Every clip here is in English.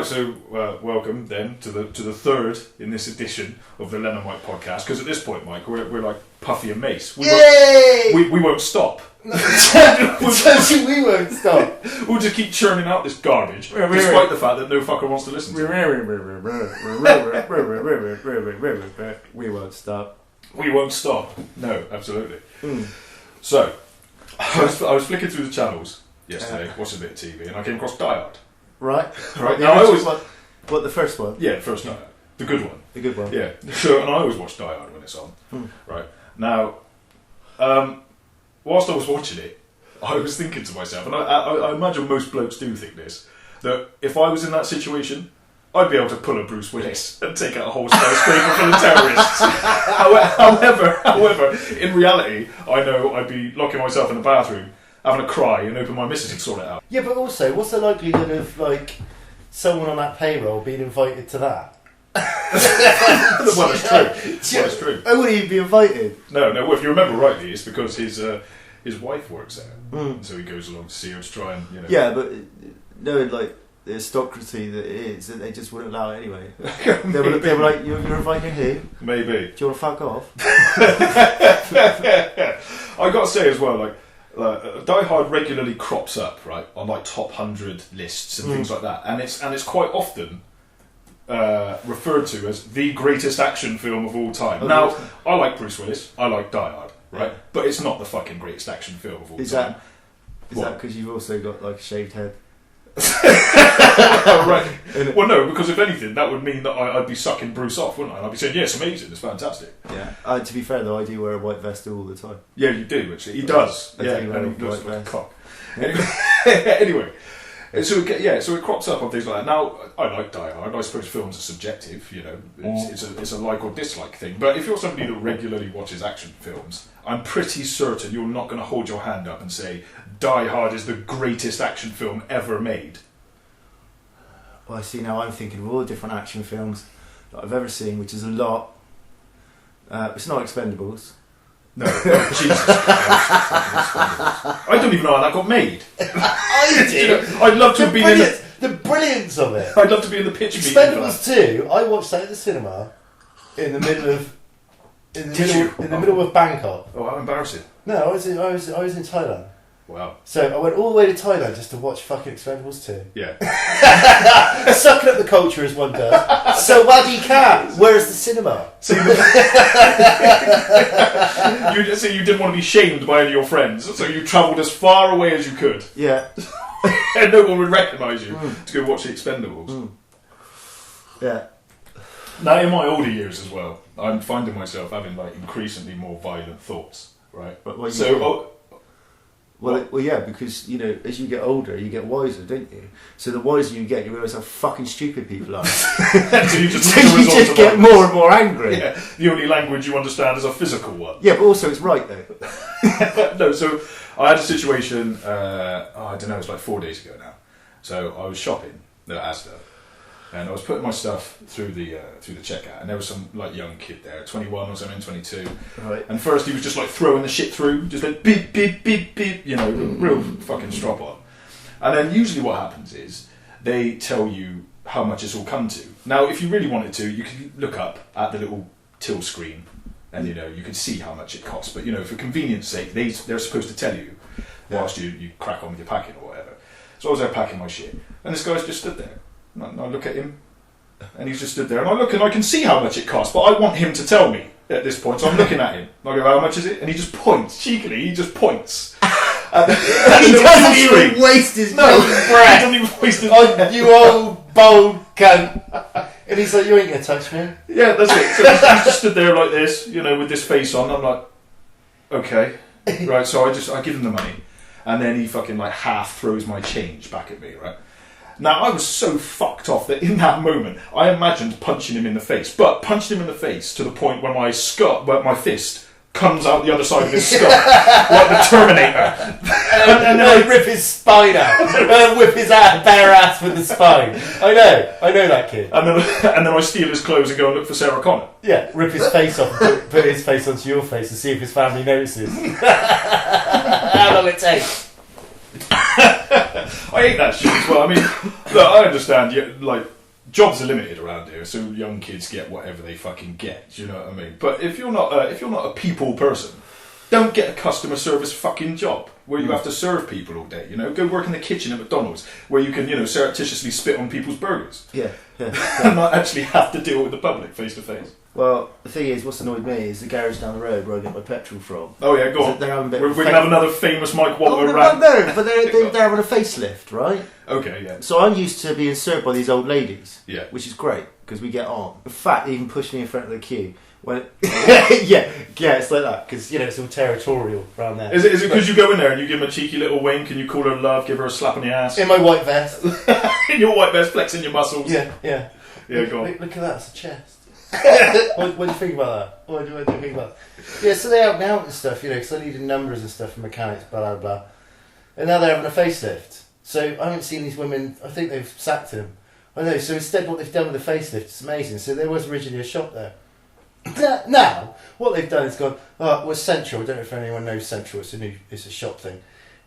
Right, so welcome then to the third in this edition of the Len and Mike podcast. Because at this point, Mike, we're like Puffy and Mace. We won't stop. We won't stop. We'll just keep churning out this garbage, despite the fact that no fucker wants to listen to it. We won't stop. We won't stop. No, absolutely. So, I was flicking through the channels yesterday, watching a bit of TV, and I came across Die Hard. Right. Now I always what the first one? Yeah, the first Die Hard, the good one. The good one. Yeah. So, and I always watch Die Hard when it's on. Right. Now, whilst I was watching it, I was thinking to myself, and I imagine most blokes do think this, that if I was in that situation, I'd be able to pull a Bruce Willis and take out a whole skyscraper full of terrorists. However, in reality, I know I'd be locking myself in the bathroom, having a cry, and hoping my missus would sort it out. Yeah, but also, what's the likelihood of someone on that payroll being invited to that? Well, it's true. I wouldn't even be invited. No. Well, if you remember rightly, it's because his wife works there, so he goes along to see her to try and Yeah, but knowing the aristocracy that it is, that they just wouldn't allow it anyway. they were like, "You're inviting who? Maybe. Do you want to fuck off?" I got to say as well, Die Hard regularly crops up right on top 100 lists and things like that, and it's quite often referred to as the greatest action film of all time. Now, I like Bruce Willis, I like Die Hard, right? But it's not the fucking greatest action film of all time. Is that because you've also got a shaved head? Right. Well, no, because if anything, that would mean that I'd be sucking Bruce off, wouldn't I? I'd be saying, yes, amazing, it's fantastic. Yeah. To be fair, though, I do wear a white vest all the time. Yeah, you do, actually. He does. I do wear a white vest. Cock. Anyway. So it crops up on things like that. Now, I like Die Hard. I suppose films are subjective, It's a like or dislike thing. But if you're somebody that regularly watches action films, I'm pretty certain you're not going to hold your hand up and say, Die Hard is the greatest action film ever made. Well, I see now I'm thinking of all the different action films that I've ever seen, which is a lot. It's not Expendables. No, Jesus Christ. I don't even know how that got made. I do. I'd love to have been in the brilliance of it. I'd love to be in the pitch meeting. Expendables 2. I watched that at the cinema in the middle of Bangkok. Oh, how embarrassing! No, I was in Thailand. Wow. So I went all the way to Thailand just to watch fucking Expendables 2. Yeah. Sucking up the culture as one does. Sawadee Ka. Where's the cinema? So you didn't want to be shamed by any of your friends, so you travelled as far away as you could. Yeah. And no one would recognise you to go watch the Expendables. Yeah. Now, in my older years as well, I'm finding myself having increasingly more violent thoughts. Right. Well, yeah, because, as you get older, you get wiser, don't you? So the wiser you get, you realise how fucking stupid people are. So you just get more and more angry. Yeah, the only language you understand is a physical one. Yeah, but also it's right, though. No, so I had a situation, I don't know, it was 4 days ago now. So I was shopping at Asda, and I was putting my stuff through the checkout, and there was some young kid there, 21 or something, 22. Right. And first he was just throwing the shit through, just beep beep beep beep, real fucking strop on. And then usually what happens is they tell you how much it's all come to. Now, if you really wanted to, you could look up at the little till screen, and you can see how much it costs. But for convenience sake, they're supposed to tell you whilst you crack on with your packing or whatever. So I was there packing my shit, and this guy's just stood there. And I look at him, and he's just stood there, and I look, and I can see how much it costs, but I want him to tell me at this point, so I'm looking at him. And I go, how much is it? And he just points, cheekily, he just points. He doesn't even waste his breath. He doesn't even waste his breath. You old bold cunt. And he's like, you ain't going to touch me. Yeah, that's it. So he's just stood there like this, with this face on. I'm like, okay. Right, so I give him the money, and then he fucking half throws my change back at me, right? Now, I was so fucked off that in that moment, I imagined punching him in the face, but punched him in the face to the point where my fist comes out the other side of his skull, like the Terminator. and then I rip his spine out, and whip his bare ass with the spine. I know that kid. And then I steal his clothes and go and look for Sarah Connor. Yeah, rip his face off, and put his face onto your face and see if his family notices. How long it takes? I hate that shit as well. I mean, look, I understand. Like, jobs are limited around here, so young kids get whatever they fucking get. Do you know what I mean? But if you're not a people person, don't get a customer service fucking job where you have to serve people all day. You know, go work in the kitchen at McDonald's where you can, surreptitiously spit on people's burgers. Yeah. And not actually have to deal with the public face to face. Well, the thing is, what's annoyed me is the garage down the road where I get my petrol from. Oh yeah, go on. They're having a bit we're going to have another famous Mike Walter rant. No, but they're having a facelift, right? Okay, yeah. So I'm used to being served by these old ladies, yeah, which is great because we get on. In fact, they even push me in front of the queue. When yeah, it's like that because it's all territorial around there. Is it because you go in there and you give them a cheeky little wink and you call her love, give her a slap on the ass in my white vest, in your white vest, flexing your muscles? Yeah. Go on. Look at that, it's a chest. What do you think about that? What do you think about that? Yeah, so they help me out and stuff, because I needed numbers and stuff for mechanics, blah, blah, blah. And now they're having a facelift. So I haven't seen these women, I think they've sacked them. I know, so instead what they've done with the facelift is amazing. So there was originally a shop there. Now, what they've done is gone, Central, I don't know if anyone knows Central, it's a shop thing.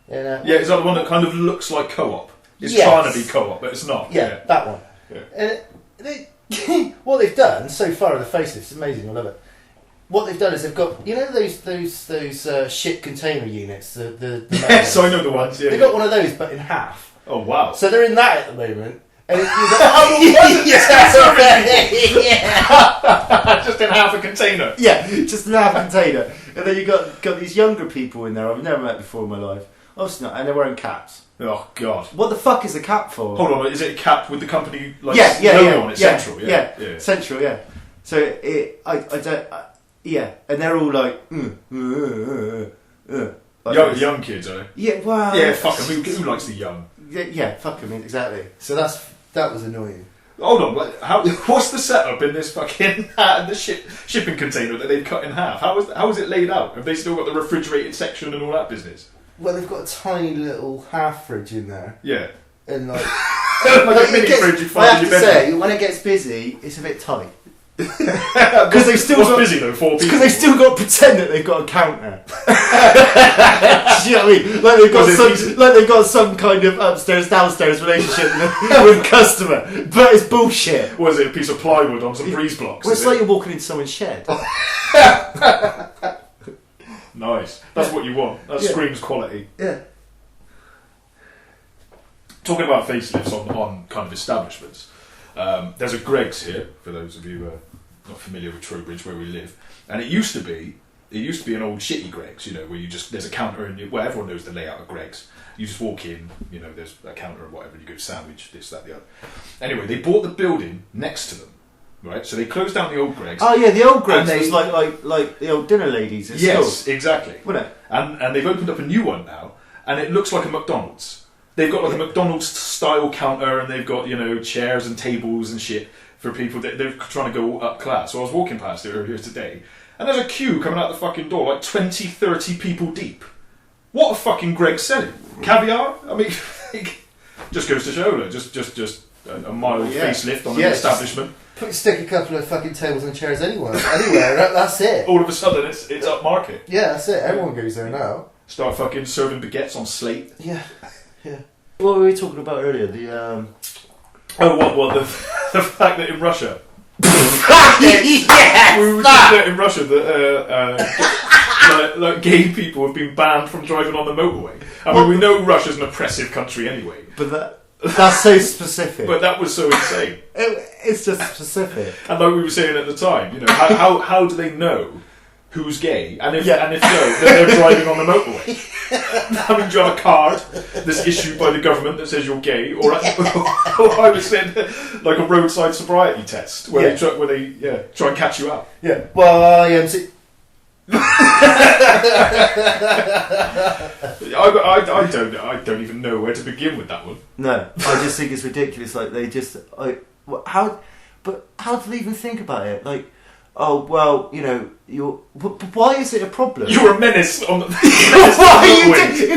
And, is that the one that kind of looks like Co-op? It's trying to be Co-op, but it's not. Yeah, that one. Yeah. And what they've done so far with the facelift is amazing. I love it. What they've done is they've got those ship container units. The yes, I know the ones. Yeah, they've got one of those, but in half. Oh wow! So they're in that at the moment. And just in half a container. Yeah, just in half a container. And then you got these younger people in there I've never met before in my life. Obviously not, and they're wearing caps. Oh god! What the fuck is a cap for? Hold on, is it a cap with the company logo on it? Central, yeah, Central, yeah. So I don't, and they're all like, like young kids, are they? Yeah, well, yeah, fuck them. Who likes the young? Yeah, fuck them, exactly. So that was annoying. Hold on, what's the setup in this fucking shipping container that they've cut in half? How is it laid out? Have they still got the refrigerated section and all that business? Well, they've got a tiny little half fridge in there. Yeah. And like a mini fridge you find in your bedroom. I have to say, when it gets busy, it's a bit tight. Because they've still got busy though, 4 people. Because they've still got to pretend that they've got a counter. Do you know what I mean? Like they've got some kind of upstairs downstairs relationship with a customer, but it's bullshit. Was it a piece of plywood on some breeze blocks? Well, it's like you're walking into someone's shed. Nice. That's what you want. That screams quality. Yeah. Talking about facelifts on kind of establishments, there's a Greggs here, for those of you who are not familiar with Trowbridge, where we live. And it used to be an old shitty Greggs, where there's a counter and everyone knows the layout of Greggs. You just walk in, there's a counter or whatever, you go sandwich, this, that, the other. Anyway, they bought the building next to them. Right, so they closed down the old Greggs. Oh yeah, the old Greggs was like the old dinner ladies at school. Yes, exactly. Wasn't it? And they've opened up a new one now, and it looks like a McDonald's. They've got like a McDonald's style counter, and they've got chairs and tables and shit for people that they're trying to go up class. So I was walking past it earlier today, and there's a queue coming out the fucking door, like 20, 30 people deep. What a fucking Greggs selling? Caviar? I mean, just goes to show, just a mild facelift on an establishment. Stick a couple of fucking tables and chairs anywhere. That's it. All of a sudden, it's up market. Yeah, that's it. Everyone goes there now. Start fucking serving baguettes on slate. Yeah. What were we talking about earlier? The the fact that in Russia. Yes, we were talking about in Russia that like gay people have been banned from driving on the motorway. I mean, we know Russia's an oppressive country anyway. But that's so specific. But that was so insane. It's just specific. And like we were saying at the time, how do they know who's gay? And if so, then they're driving on the motorway. I mean, do you have a card that's issued by the government that says you're gay, or I was saying like a roadside sobriety test where they try and catch you out. Yeah. Well, I don't even know where to begin with that one. No, I just think it's ridiculous. Like how do they even think about it? Like, oh well, why is it a problem? You're a menace on the.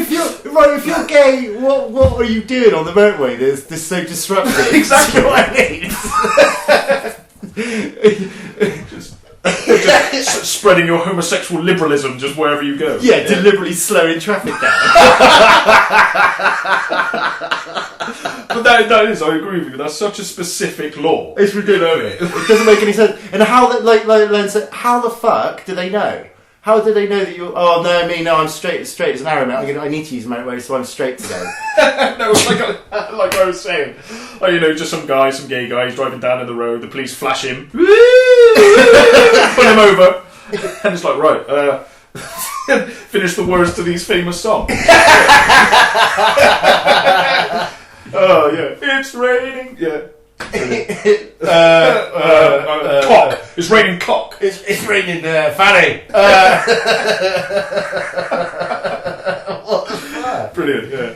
If you're gay, what are you doing on the motorway? That's so disruptive. Exactly what I mean. Just spreading your homosexual liberalism just wherever you go. Yeah, deliberately slowing traffic down. But that is, I agree with you. That's such a specific law. It's ridiculous. It doesn't make any sense. And how that, like Len said, how the fuck do they know? How do they know that you're? Oh no, I'm straight as an arrow, mate. I need to use motorway, so I'm straight today. No, like I was saying, like, you know, just some gay guy, he's driving down the road. The police flash him, pull him over, and it's like, right, finish the words to these famous songs. Oh yeah, it's raining. Yeah. Cock. It's raining cock. It's raining fanny. What the fuck? Brilliant. Yeah.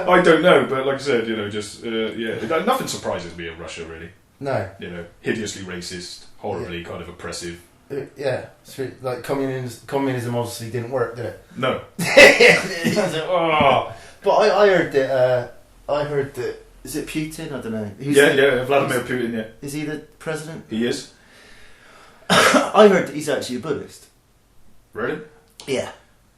I don't know, but like I said, you know, just nothing surprises me in Russia really. No. You know, hideously racist, horribly kind of oppressive. Yeah, it's really, like communism obviously didn't work, did it? No. But I heard that. Is it Putin? I don't know. Vladimir Putin. Yeah. Is he the president? He is. I heard that he's actually a Buddhist. Really? Yeah.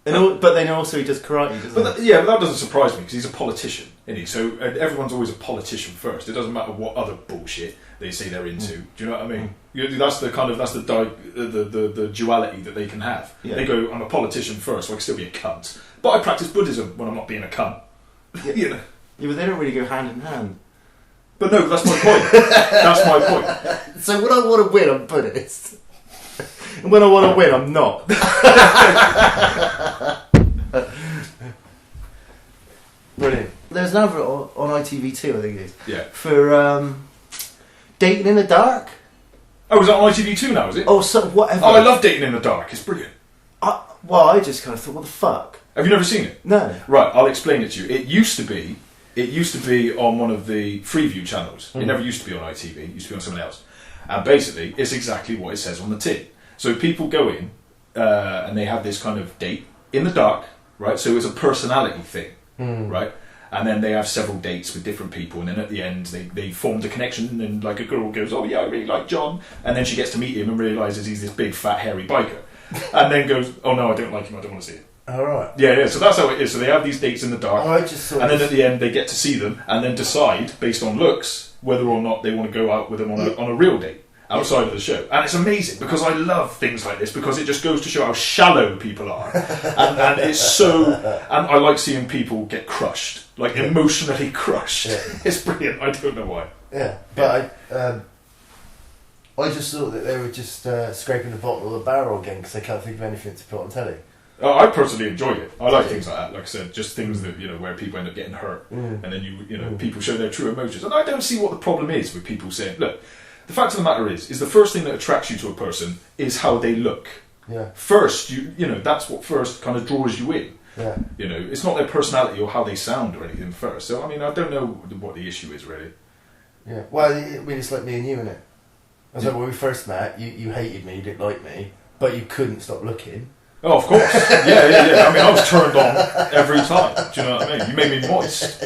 But then also he does karate, doesn't he? But that doesn't surprise me because he's a politician, isn't he? So everyone's always a politician first. It doesn't matter what other bullshit they say they're into. Do you know what I mean? That's the duality that they can have. Yeah. They go, I'm a politician first, so I can still be a cunt. But I practice Buddhism when I'm not being a cunt. Yeah. You know. Yeah, but they don't really go hand in hand. But no, that's my point. That's my point. So when I want to win, I'm Buddhist. And when I want to win, I'm not. Brilliant. There's an advert on ITV2, I think it is. Yeah. For dating in the dark. Oh, is that on ITV2 now, is it? Oh, so whatever. Oh, I love dating in the dark. It's brilliant. I just kind of thought, what the fuck? Have you never seen it? No. Right, I'll explain it to you. It used to be on one of the Freeview channels. It never used to be on ITV. It used to be on someone else. And basically, it's exactly what it says on the tin. So people go in and they have this kind of date in the dark, right? So it's a personality thing, right? And then they have several dates with different people, and then at the end they formed a connection, and like a girl goes, oh yeah, I really like John, and then she gets to meet him and realises he's this big fat hairy biker, and then goes, oh no, I don't like him, I don't want to see him. Alright. Yeah, so that's how it is. So they have these dates in the dark, I just saw and then at the end they get to see them, and then decide, based on looks, whether or not they want to go out with them on a real date. Outside of the show, and it's amazing because I love things like this because it just goes to show how shallow people are, and it's so. And I like seeing people get crushed, like emotionally crushed. Yeah. It's brilliant. I don't know why. Yeah, but I just thought that they were just scraping the bottom of the barrel again because they can't think of anything to put on telly. I personally enjoyed it. I like things like that. Like I said, just things that where people end up getting hurt, and then people show their true emotions. And I don't see what the problem is with people saying, look. The fact of the matter is the first thing that attracts you to a person is how they look. Yeah. First, that's what first kind of draws you in. Yeah. It's not their personality or how they sound or anything first. So, I mean, I don't know what the issue is, really. Yeah. Well, I mean, it's like me and you, innit? I was like, when we first met, you hated me, you didn't like me, but you couldn't stop looking. Oh, of course. Yeah. I mean, I was turned on every time. Do you know what I mean? You made me moist.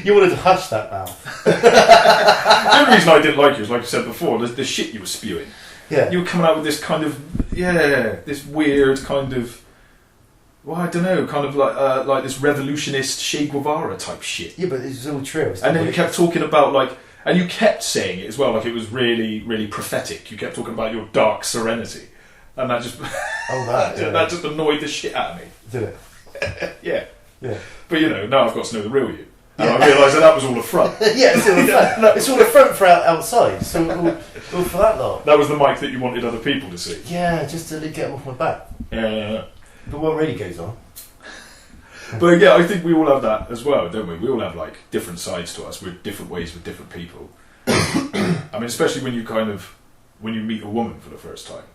You wanted to hush that mouth. The only reason I didn't like you is, like I said before, the shit you were spewing. Yeah. You were coming out with this kind of, this weird kind of, well, I don't know, kind of like this revolutionist Che Guevara type shit. Yeah, but it's all true. And then you kept talking about, like, and you kept saying it as well, like it was really, really prophetic. You kept talking about your dark serenity. And that just that just annoyed the shit out of me. Did it? Yeah. Yeah. But now I've got to know the real you. And I realised that was all a front. Yeah, it's all a front. It's all a front for outside. So all for that lot. That was the Mike that you wanted other people to see. Yeah, just to get them off my back. Yeah. But what really goes on? But yeah, I think we all have that as well, don't we? We all have like different sides to us. We're different ways with different people. I mean, especially when you meet a woman for the first time.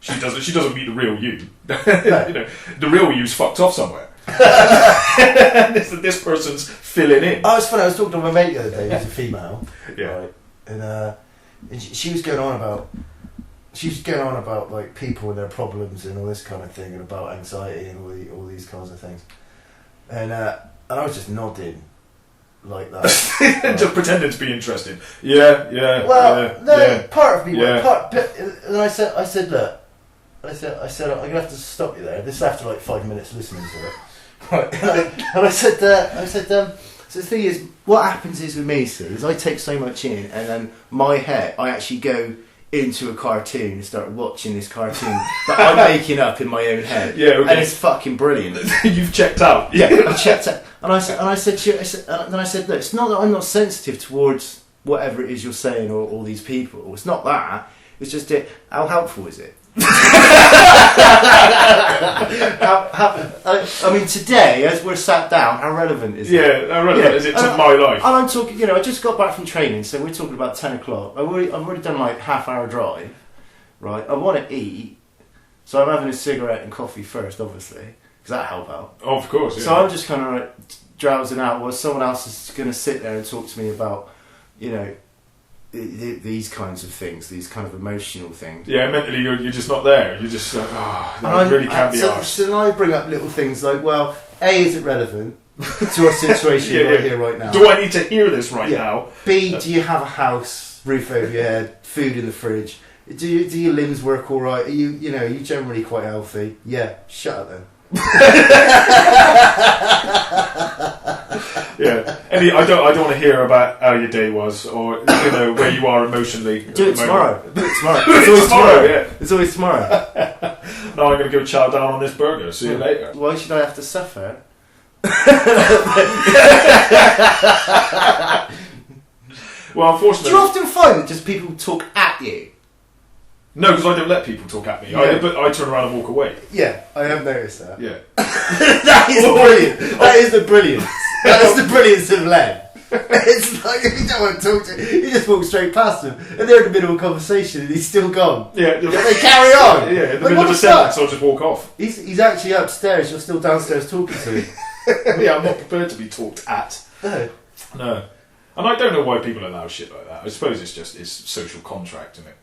She doesn't meet the real you. The real you's fucked off somewhere. this person's filling in. Oh, it's funny. I was talking to my mate the other day. Who's a female. Yeah. Right? And she was going on about like people and their problems and all this kind of thing, and about anxiety and all these kinds of things. And I was just nodding. like that. Just pretending to be interested. Yeah. Well, no, yeah. part of me Yeah. would. And I said, look. I said, I'm gonna have to stop you there. This is after like 5 minutes listening to it. Right. And I said, so the thing is, what happens is with me, is I take so much in, and then my head, I actually go into a cartoon and start watching this cartoon that I'm making up in my own head. Yeah, okay. And it's fucking brilliant. You've checked out. Yeah, I checked out, and I said, look, it's not that I'm not sensitive towards whatever it is you're saying or all these people. It's not that. It's just how helpful is it? I mean, today, as we're sat down, how relevant is it? Yeah, how relevant is it to my life? And I'm talking, I just got back from training, so we're talking about 10 o'clock. I've already done like half-hour drive, right? I want to eat, so I'm having a cigarette and coffee first, obviously, because that help out. Oh, of course, yeah. So I'm just kind of like drowsing out while someone else is going to sit there and talk to me about, these kinds of things, these kind of emotional things. Yeah, mentally you're just not there. You're just like, I really can't be arsed. So then I bring up little things like, well, A, is it relevant to our situation here right now? Do I need to hear this now? B, do you have a house, roof over your head, food in the fridge? Do your limbs work all right? Are you generally quite healthy? Yeah, shut up then. Yeah. I don't want to hear about how your day was or where you are emotionally. Do it tomorrow. It's always tomorrow. Yeah. It's always tomorrow. Now I'm going to go chow down on this burger. See you later. Why should I have to suffer? Well, unfortunately. Do you often find that just people talk at you? No, because I don't let people talk at me. Yeah. I turn around and walk away. Yeah, I have noticed that. Yeah. That is brilliant. That is the brilliance. That is the brilliance of Len. It's like, if you don't want to talk to him, you just walk straight past him, and they're in the middle of a conversation, and he's still gone. Yeah. They carry on. Yeah, in the middle of a sentence, I'll just walk off. He's actually upstairs, you're still downstairs talking to him. Yeah, I'm not prepared to be talked at. No. And I don't know why people allow shit like that. I suppose it's social contract, isn't it?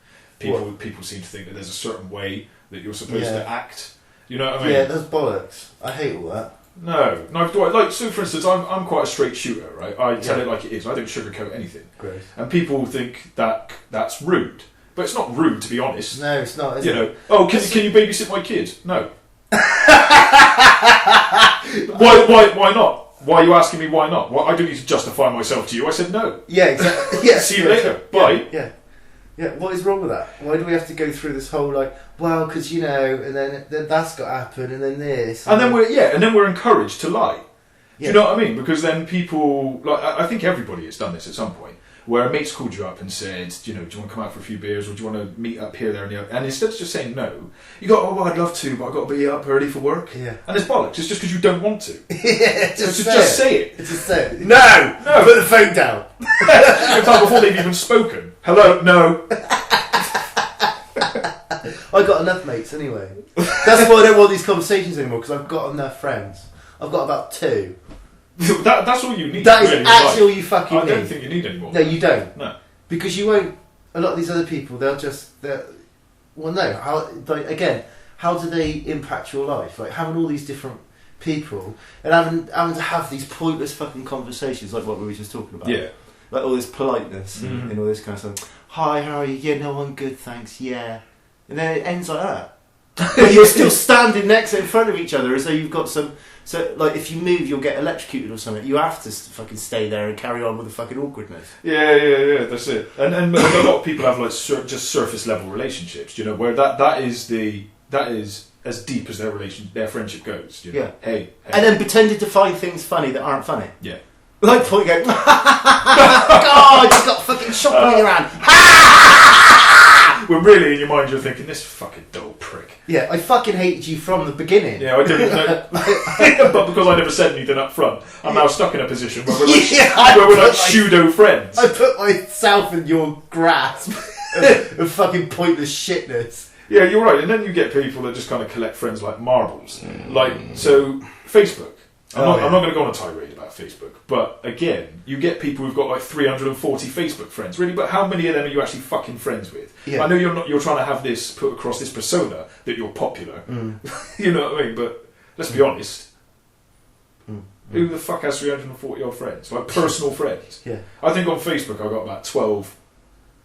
People seem to think that there's a certain way that you're supposed to act. You know what I mean? Yeah, that's bollocks. I hate all that. No, like, so for instance, I'm quite a straight shooter, right? I tell it like it is. I don't sugarcoat anything. Great. And people think that that's rude. But it's not rude, to be honest. No, it's not, is it? Oh, can you babysit my kid? No. Why not? Why are you asking me why not? I don't need to justify myself to you. I said no. Yeah, exactly. Yeah. See you later. Bye. Yeah, what is wrong with that? Why do we have to go through this whole because and then that's got to happen, and then this, and then we're encouraged to lie. Yeah. Do you know what I mean? Because then people, I think everybody has done this at some point, where a mate's called you up and said, do you want to come out for a few beers, or do you want to meet up here, there, and the other? And instead of just saying no, you go, I'd love to, but I've got to be up early for work. Yeah. And it's bollocks. It's just because you don't want to. Yeah, just say it. Just say it. No, put the phone down. In fact, before they've even spoken. Hello, no. I got enough mates anyway. That's why I don't want these conversations anymore, because I've got enough friends. I've got about 2. That's all you need. That is actually all you fucking need. I don't think you need any more. No, you don't. No. Because you won't. A lot of these other people, how do they impact your life? Like having all these different people and having to have these pointless fucking conversations, like what we were just talking about. Yeah. Like all this politeness and all this kind of stuff. Hi, how are you? Yeah, no, I'm good, thanks. Yeah. And then it ends like that. But you're still standing next in front of each other as though you've got some. So, like, if you move, you'll get electrocuted or something. You have to fucking stay there and carry on with the fucking awkwardness. Yeah, that's it. And a lot of people have just surface level relationships, where that is as deep as their friendship goes. Yeah. Hey. And then pretended to find things funny that aren't funny. Yeah. Like point going, God, you got fucking shot in your hand. When really in your mind you're thinking, this fucking dull prick. Yeah, I fucking hated you from the beginning. Yeah, I didn't know. But because I never said anything up front, I'm now stuck in a position where we're like pseudo friends. I put myself in your grasp of fucking pointless shitness. Yeah, you're right. And then you get people that just kind of collect friends like marbles. So Facebook. I'm not going to go on a tirade about Facebook, but again, you get people who've got 340 Facebook friends, really. But how many of them are you actually fucking friends with? Yeah. I know you're trying to have this put across this persona that you're popular. You know what I mean? But let's be honest. Who the fuck has 340 odd friends? Like personal friends. Yeah. I think on Facebook I've got about 12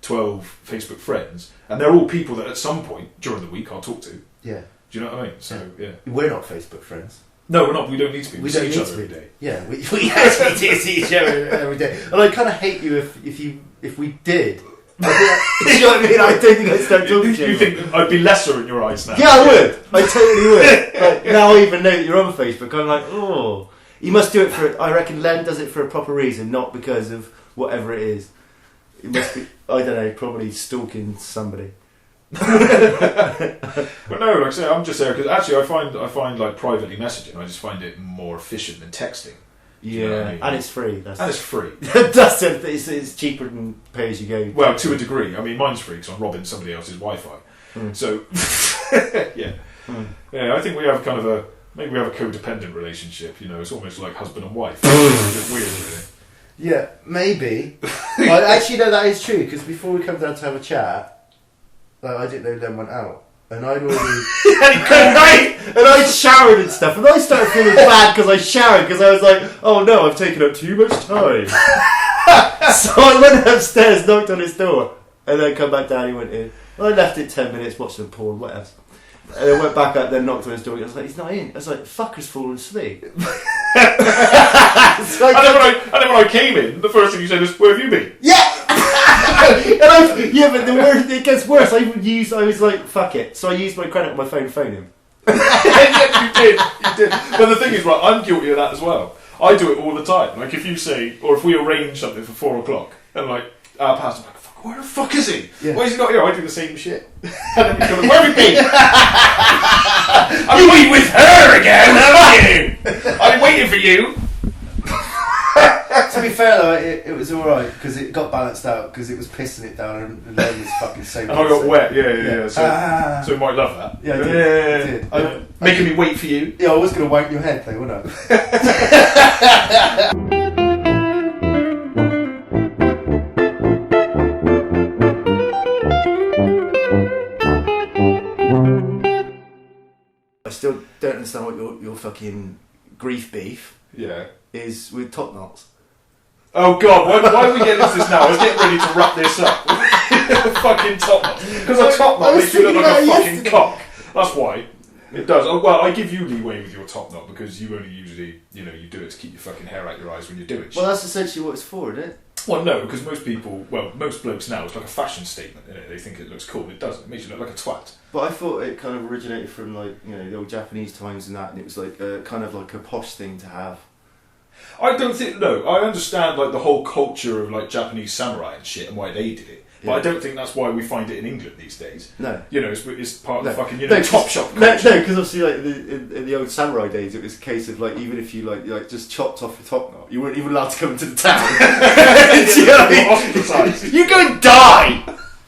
Facebook friends, and they're all people that at some point during the week I'll talk to. Yeah. Do you know what I mean? So yeah. We're not Facebook friends. No, we're not. We don't need to be. We see don't each need other to be. every day. Yeah, we actually do see each other every day. And I kind of hate you if we did. Do you know what I mean? I don't think I'd start talking to you. You think I'd be lesser in your eyes now? Yeah, I would. I totally would. Like, now I even know that you're on Facebook. I'm like, oh, you must do it for. I reckon Len does it for a proper reason, not because of whatever it is. It must be. I don't know. Probably stalking somebody. But no, like I say, I'm just there because actually I find like privately messaging. I just find it more efficient than texting. Yeah, you know what I mean? and it's free. It's free. That's it. It's cheaper than pay as you go. Well, to a degree. I mean, mine's free because I'm robbing somebody else's Wi-Fi. So yeah, yeah. I think we have kind of a codependent relationship. You know, it's almost like husband and wife. It's a bit weird, really. Yeah, maybe. I actually know that is true because before we come down to have a chat, like, I didn't know Len went out. And I'd already... and I showered and stuff. And I started feeling bad because I showered because I was like, oh no, I've taken up too much time. So I went upstairs, knocked on his door, and then come back down, he went in. I left it 10 minutes, watched some porn, what else? And then went back up, then knocked on his door. I was like, he's not in. I was like, fucker's fallen asleep. So and then when I came in, the first thing you said was, where have you been? Yeah! But it gets worse. I was like, fuck it. So I used my credit on my phone to phone him. You did. But the thing is, right, I'm guilty of that as well. I do it all the time. Like if you say, or if we arrange something for 4 o'clock, and like our pastor's like, fuck, where the fuck is he? Yeah. Why is he not here? I do the same shit. And then you go, where have you been? I've been with her again, haven't you? I've been waiting for you. To be fair though, it was alright because it got balanced out because it was pissing it down and Len was fucking soaking. And I got wet, yeah. So you might love that. Yeah, I did. Making me wait for you. Yeah, I was going to wank your head though, wasn't I still don't understand what your fucking grief beef is with top knots. Oh god, why are we getting into this now? I was getting ready to wrap this up. Fucking top knot. Because a top knot makes you look like a fucking cock. That's why. It does. Oh, well, I give you leeway with your top knot because you only usually, you do it to keep your fucking hair out your eyes when you're doing shit. Well, that's essentially what it's for, isn't it? Well, no, because most blokes now, it's like a fashion statement, isn't it? They think it looks cool. It doesn't. It makes you look like a twat. But I thought it kind of originated from the old Japanese times and that, and it was like kind of like a posh thing to have. I don't think. No, I understand like the whole culture of like Japanese samurai and shit and why they did it. But I don't think that's why we find it in England these days. No, it's part of the fucking top shop culture. No, because obviously like in the old samurai days, it was a case of like even if you like just chopped off your top knot, you weren't even allowed to come into the town. You know what I mean? You go and die.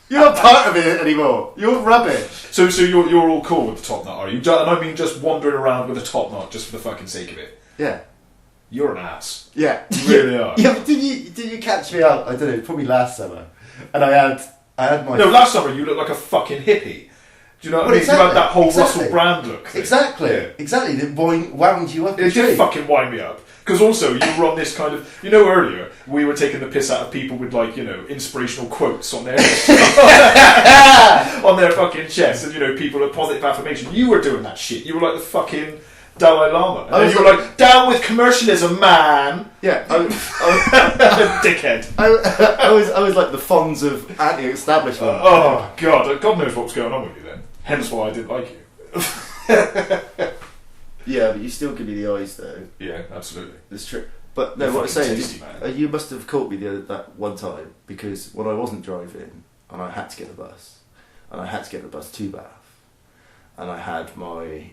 You're not part of it anymore. You're rubbish. So you're all cool with the top knot, are you? And I mean just wandering around with a top knot just for the fucking sake of it. Yeah. You're an ass. Yeah. You really are. Yeah, but did you catch me out? I don't know, probably last summer. And I had my... No, last summer you looked like a fucking hippie. Do you know what I mean? Exactly, you had that whole Russell Brand look thing. Exactly. Yeah. Exactly. That wound you up. It did fucking wind me up. Because also you were on this kind of... earlier we were taking the piss out of people with like, inspirational quotes on their... on their fucking chest. And, people of positive affirmation. You were doing that shit. You were like the fucking... Dalai Lama. And then you were like, down with commercialism, man. Yeah, dickhead. I was like the Fonz of anti-establishment. Oh god, God knows what was going on with you then. Hence why I didn't like you. Yeah, but you still give me the eyes though. Yeah, absolutely. It's true. But no, what I'm saying is, you must have caught me that one time because when I wasn't driving and I had to get the bus, and I had to get the bus to Bath, and I had my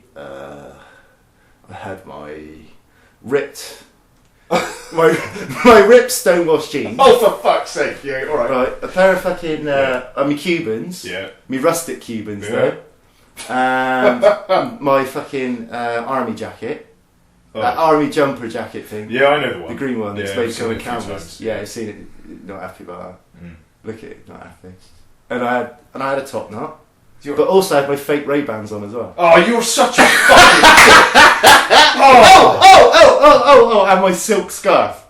ripped my ripped stonewashed jeans. Oh, for fuck's sake! Yeah, all right. Right, a pair of fucking my Cubans. Yeah. Me rustic Cubans though. And my fucking army jacket. That army jumper jacket thing. Yeah, I know the one. The green one. It's made of canvas. Yeah, I've seen it. Not happy about that. Look at it. Not happy. And I had a top knot. But also I had my fake Ray-Bans on as well. Oh, you're such a fucking and my silk scarf.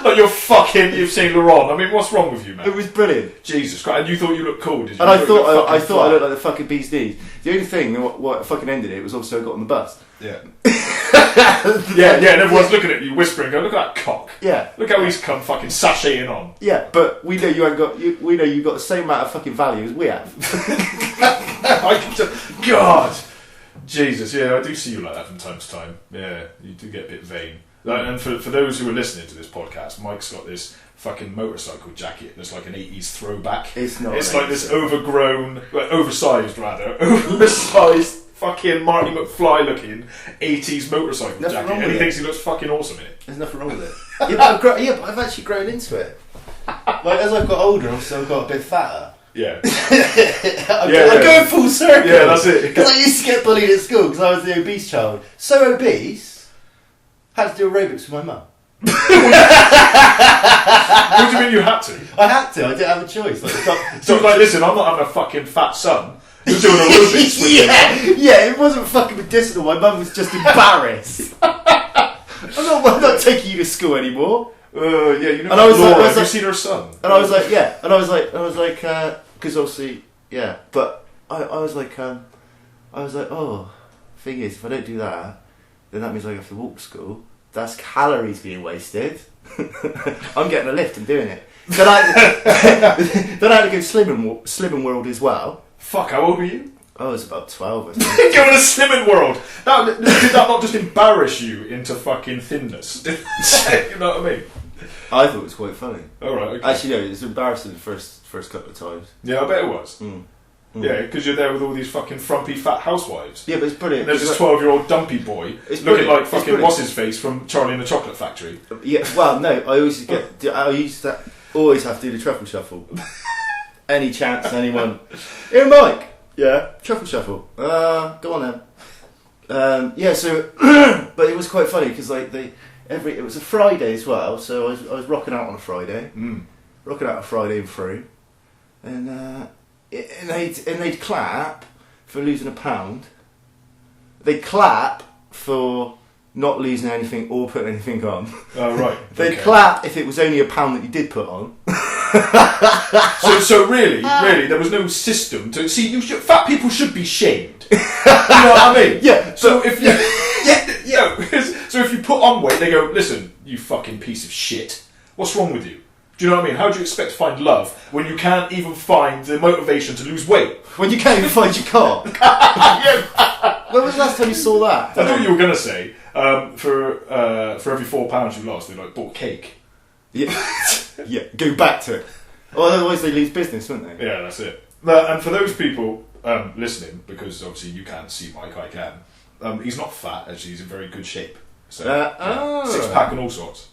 Like you've seen Laurent. I mean, what's wrong with you, man? It was brilliant. Jesus Christ! And you thought you looked cool, did you? And I thought I looked like the fucking bee's knees. The only thing what fucking ended it was obviously I got on the bus. Yeah. And everyone's looking at you, whispering, "Go, look at that cock! Yeah, look how he's come fucking sashaying on." Yeah, but we know we know you've got the same amount of fucking value as we have. God, Jesus, yeah, I do see you like that from time to time. Yeah, you do get a bit vain. And for those who are listening to this podcast, Mike's got this fucking motorcycle jacket that's like an 80s throwback. It's not. It's like this oversized fucking Marty McFly looking 80s motorcycle jacket. And he thinks he looks fuking awesome in it. There's nothing wrong with it. but I've actually grown into it. Like, as I've got older, I've still got a bit fatter. Yeah. I'm going full circle. Yeah, that's it. Because I used to get bullied at school because I was the obese child. So obese, had to do aerobics with my mum. What do you mean you had to? I had to. I didn't have a choice. So like, listen, I'm not having a fucking fat son. You're doing aerobics with me. Yeah, it wasn't fucking medicinal. My mum was just embarrassed. I'm not taking you to school anymore. Yeah, you know. And I was Laura, like, have you seen her son? And I was like, yeah. And I was like, because obviously, yeah. But I was like, oh, thing is, if I don't do that, then that means I have to walk to school. That's calories being wasted. I'm getting a lift and doing it. Then I had to go Slimming World as well. Fuck, how old were you? I was about 12. I think. Going to Slimming World. Did that not just embarrass you into fucking thinness? You know what I mean? I thought it was quite funny. All right. Okay. Actually, no, it was embarrassing the first couple of times. Yeah, I bet it was. Yeah, because you're there with all these fucking frumpy fat housewives. Yeah, but it's brilliant. And there's this 12-year-old dumpy boy looking like fucking what's his face from Charlie and the Chocolate Factory. Yeah, well, no, I used to always have to do the truffle shuffle. Any chance, anyone? Here, Mike. Yeah, truffle shuffle. Go on then. Yeah, so, but it was quite funny because like it was a Friday as well, so I was rocking out on a Friday, rocking out a Friday and through, and they'd clap for losing £1. They'd clap for not losing anything or putting anything on. Oh right. They'd clap if it was only £1 that you did put on. So really, there was no system to see. Fat people should be shamed. You know what I mean? Yeah. So if so if you put on weight, they go, listen, you fucking piece of shit. What's wrong with you? Do you know what I mean? How do you expect to find love when you can't even find the motivation to lose weight? When you can't even find your cock. When was the last time you saw that? I thought you were going to say for every £4 you lost, they like bought cake. Yeah, yeah. Go back to it. Well, otherwise they lose business, wouldn't they? Yeah, that's it. And for those people listening, because obviously you can't see Mike, I can. He's not fat, actually. He's in very good shape. So 6-pack and all sorts.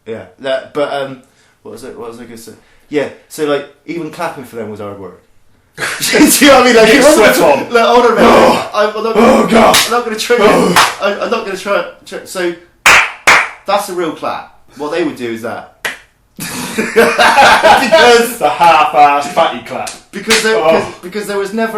Yeah. But what was I going to say? Yeah. So like, even clapping for them was hard work. Do you know what I mean? Like, sweat on. Like, hold on a minute. I'm not going to try. I'm not going to try. So that's a real clap. What they would do is that. Because the half-assed fatty clap. Because there was never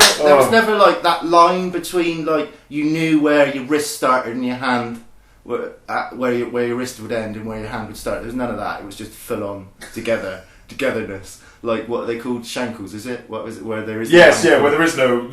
like that line between like you knew where your wrist started and your hand where your wrist would end and where your hand would start. There was none of that. It was just full on togetherness. Like what are they called, shankles? Is it? What is it? Where there is where there is no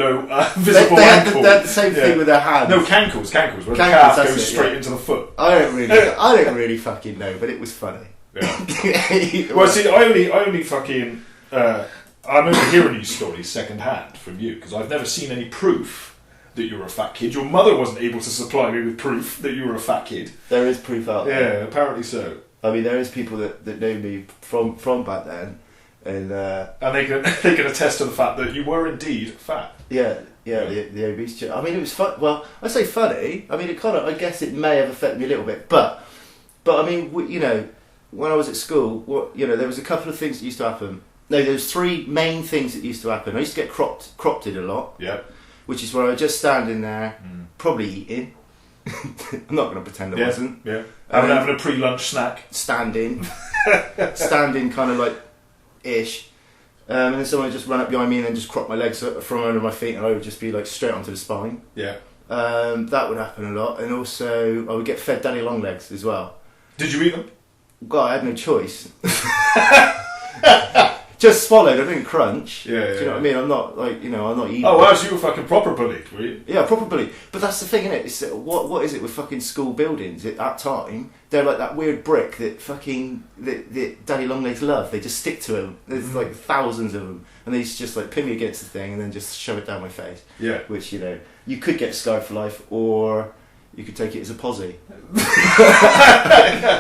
visible ankle. They had the same thing with their hands. No, cankles, where the calf goes straight into the foot. I don't really fucking know, but it was funny. Yeah. Well, see, I only fucking I'm only hearing these stories second hand from you because I've never seen any proof that you're a fat kid. Your mother wasn't able to supply me with proof that you were a fat kid. There is proof out there. Yeah, apparently so. I mean, there is people that know me from back then, and they can attest to the fact that you were indeed fat. Yeah. The obese chick. I mean, it was fun. Well, I say funny. I mean, it kind of. I guess it may have affected me a little bit, but I mean, when I was at school, there was a couple of things that used to happen. No, there was 3 main things that used to happen. I used to get cropped-ed a lot. Yeah. Which is where I was just standing there, probably eating. I'm not going to pretend I wasn't. Yeah. Having a pre-lunch snack. Standing kind of like ish. And then someone would just run up behind me and then just crop my legs from under my feet, and I would just be like straight onto the spine. Yeah. That would happen a lot, and also I would get fed daddy long legs as well. Did you eat them? God, I had no choice. Just swallowed. I didn't crunch. Yeah, Do you know what I mean? I'm not like, you know, I'm not eating. Oh, wow, so you were fucking proper bullied, were you? Yeah, proper bullied. But that's the thing, innit? It's, what is it with fucking school buildings? At that time, they're like that weird brick that fucking that daddy long legs love. They just stick to them. There's like thousands of them, and they just like pin me against the thing and then just shove it down my face. Yeah. Which, you know, you could get scarred for life, or you could take it as a positive.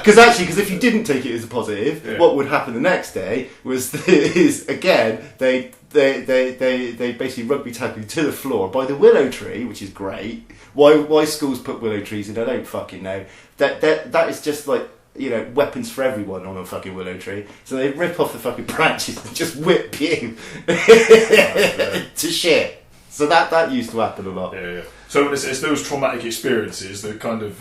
Because if you didn't take it as a positive, what would happen the next day is again they basically rugby tackle you to the floor by the willow tree, which is great. Why schools put willow trees in, I don't fucking know. That is just like, you know, weapons for everyone on a fucking willow tree. So they rip off the fucking branches and just whip you to shit. So that used to happen a lot. Yeah. So it's those traumatic experiences that kind of,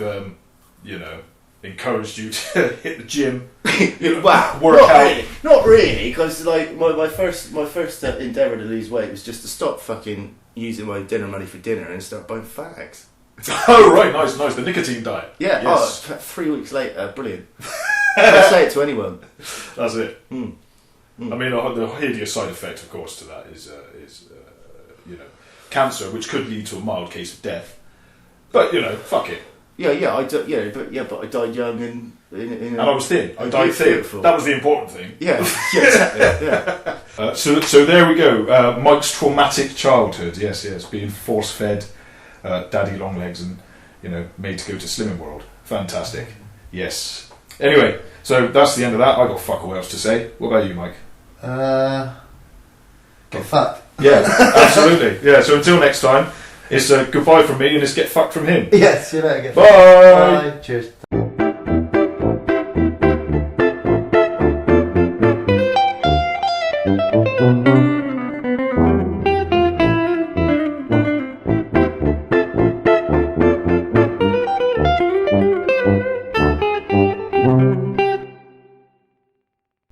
you know, encouraged you to hit the gym, wow, work out. Not really, because like my first endeavour to lose weight was just to stop fucking using my dinner money for dinner and start buying fags. Oh right, nice. The nicotine diet. Yeah. Yes. 3 weeks later, brilliant. I'll say it to anyone. That's it. I mean, the hideous side effect, of course, to that is you know, cancer, which could lead to a mild case of death. But you know, fuck it. Yeah, but I died young and I was thin. I died thin. Beautiful. That was the important thing. Yeah, exactly. Yeah. So there we go. Mike's traumatic childhood. Yes, being force fed, daddy long legs, and you know, made to go to Slimming World. Fantastic. Yes. Anyway, so that's the end of that. I got fuck all else to say. What about you, Mike? Get fucked. Yeah, absolutely. Yeah. So until next time, it's goodbye from me, and it's get fucked from him. Yes, you better get Bye. fucked. Bye. Cheers.